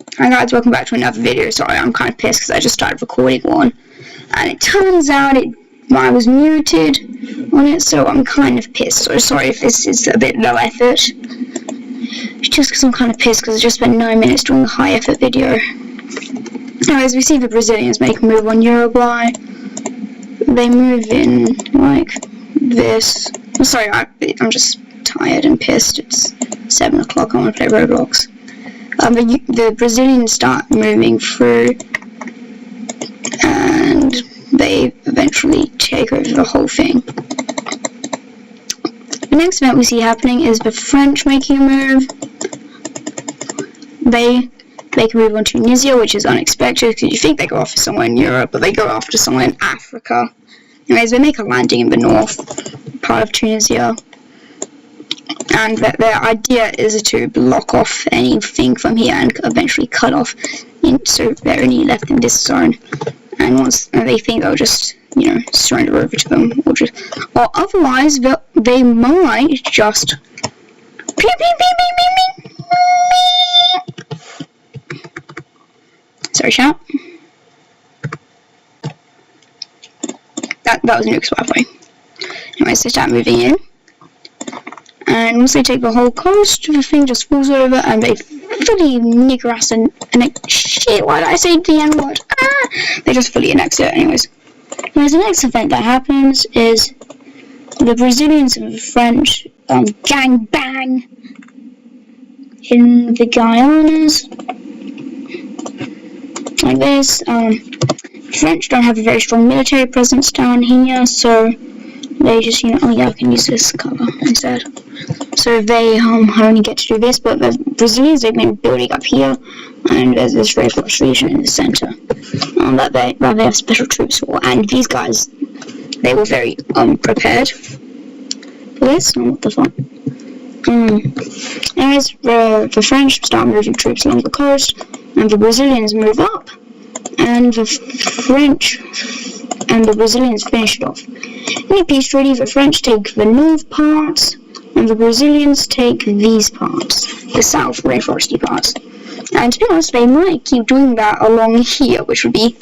Hi guys, welcome back to another video. Sorry, I'm kind of pissed because I just started recording one, and it turns out I was muted on it, so I'm kind of pissed. So sorry if this is a bit low effort. It's just because I'm kind of pissed because I just spent 9 minutes doing a high effort video. Anyways, we see the Brazilians make a move on Uruguay. They move in like this. Oh, sorry, I'm just tired and pissed. It's 7 o'clock. I want to play Roblox. The Brazilians start moving through, and they eventually take over the whole thing. The next event we see happening is the French making a move. They make a move on Tunisia, which is unexpected because you think they go after somewhere in Europe, but they go after somewhere in Africa. Anyways, they make a landing in the north part of Tunisia. And their idea is to block off anything from here and eventually cut off, so they're only left in this zone. And once they think they'll just, surrender over to them, or otherwise they might just. Sorry, chat. That was nukes, by the way. Anyways, they start moving in. And once they take the whole coast, the thing just falls over and they fully nigger ass and shit, why did I say the N word? They just fully annex it, anyways. The next event that happens is the Brazilians and the French gang bang in the Guyanas. Like this. French don't have a very strong military presence down here, so they just, oh yeah, I can use this cover instead. So they only get to do this, but the Brazilians, they've been building up here, and there's this very large region in the center that they have special troops for. And these guys, they were very prepared for this. Oh, what the fuck? Anyways, the French start moving troops along the coast, and the Brazilians move up, and the French and the Brazilians finish it off. In a peace treaty, the French take the north parts, and the Brazilians take these parts, the south rainforesty parts. And to be honest, they might keep doing that along here, which would be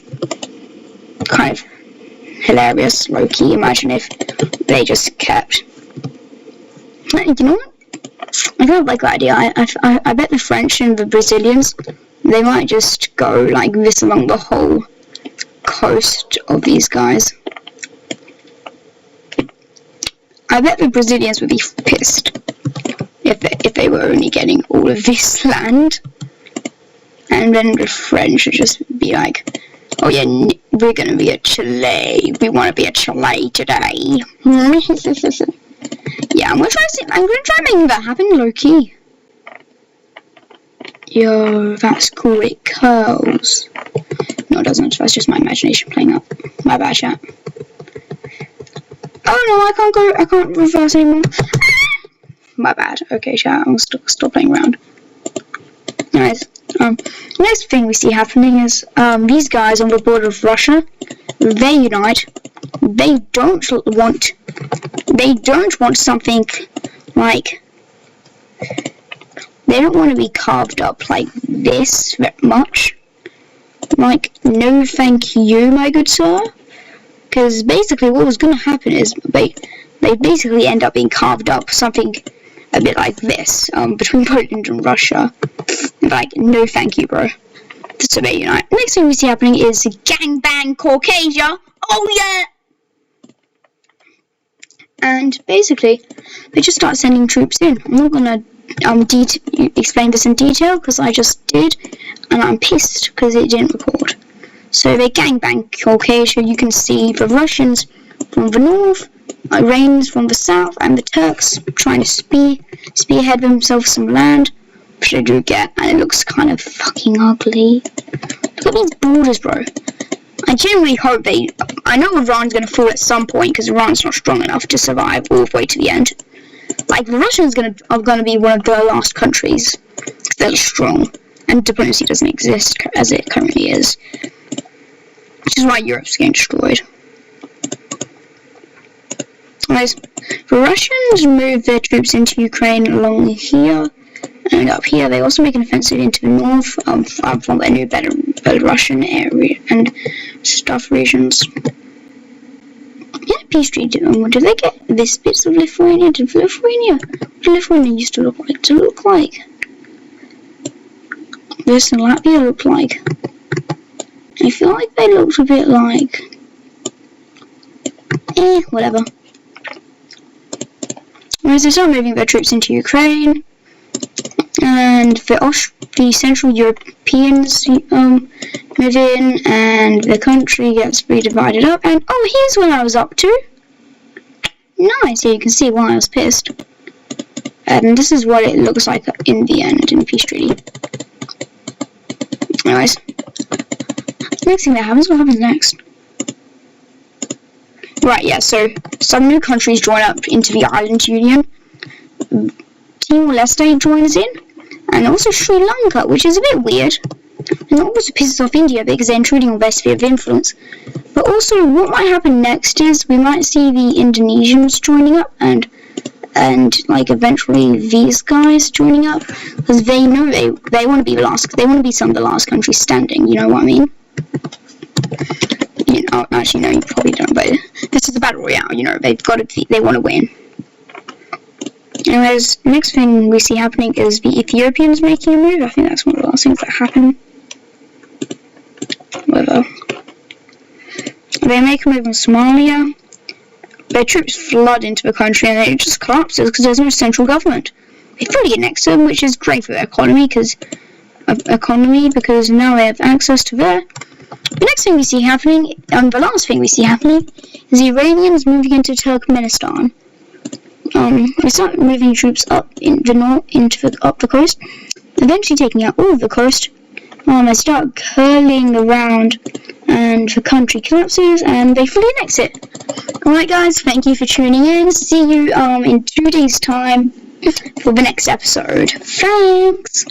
kind of hilarious, low-key. Imagine if they just kept. You know what? I kind of like that idea. I bet the French and the Brazilians, they might just go like this along the whole coast of these guys. I bet the Brazilians would be pissed if they were only getting all of this land, and then the French would just be like, oh yeah, we're gonna be at Chile. We want to be at Chile today. Yeah, I'm gonna try making that happen low key. Yo, that's cool. It curls. No, it doesn't. That's just my imagination playing up. My bad, chat. Oh no, I can't reverse anymore. My bad. Okay, chat, I'm stop playing around. Anyways, next thing we see happening is these guys on the border of Russia, they unite. They don't want something like, they don't want to be carved up like this very much. Like, no thank you, my good sir. Because basically what was going to happen is they basically end up being carved up something a bit like this, between Poland and Russia. Like, no thank you, bro. So they unite. Next thing we see happening is gangbang Caucasia. Oh yeah! And basically, they just start sending troops in. I'm not gonna explain this in detail because I just did, and I'm pissed because it didn't record. So they gangbang Caucasia. You can see the Russians from the north, Iranians from the south, and the Turks trying to spearhead themselves some land, which they do get, and it looks kind of fucking ugly. Look at these borders, bro. I genuinely hope I know Iran's gonna fall at some point because Iran's not strong enough to survive all the way to the end. Like, the Russians are gonna be one of the last countries. They're strong, and diplomacy doesn't exist as it currently is. Which is why Europe's getting destroyed. Anyways, the Russians move their troops into Ukraine along here, And up here, they also make an offensive into the north from their new Belarusian area and stuff regions. Yeah, peace treaty. Did they get this bits of Lithuania? What did Lithuania used to look like? This and Latvia look like? I feel like they looked a bit like... whatever. Whereas they start moving their troops into Ukraine, and the Central Europeans move in, and the country gets redivided up, and oh, here's what I was up to. Nice, here you can see why I was pissed. And this is what it looks like in the end, in the peace treaty. Anyways, next thing that happens, what happens next? Right, yeah, so some new countries join up into the island union. Timor-Leste joins in, and also Sri Lanka, which is a bit weird. And it also pisses off India because they're intruding on their sphere of influence. But also, what might happen next is we might see the Indonesians joining up, and like eventually these guys joining up, because they know they want to be the last. They want to be some of the last countries standing. You know what I mean? You know, actually, no, you probably don't. But this is a battle royale. You know, they've got to. They want to win. Anyways, next thing we see happening is the Ethiopians making a move. I think that's one of the last things that happen. Whatever. They make a move in Somalia. Their troops flood into the country and it just collapses because there's no central government. They fully annex them, which is great for their economy because now they have access to there. The next thing we see happening, and the last thing we see happening, is the Iranians moving into Turkmenistan. They start moving troops up in the north, up the coast, eventually taking out all of the coast. They start curling around, and the country collapses, and they fully annex it. Alright guys, thank you for tuning in. See you in 2 days' time for the next episode. Thanks!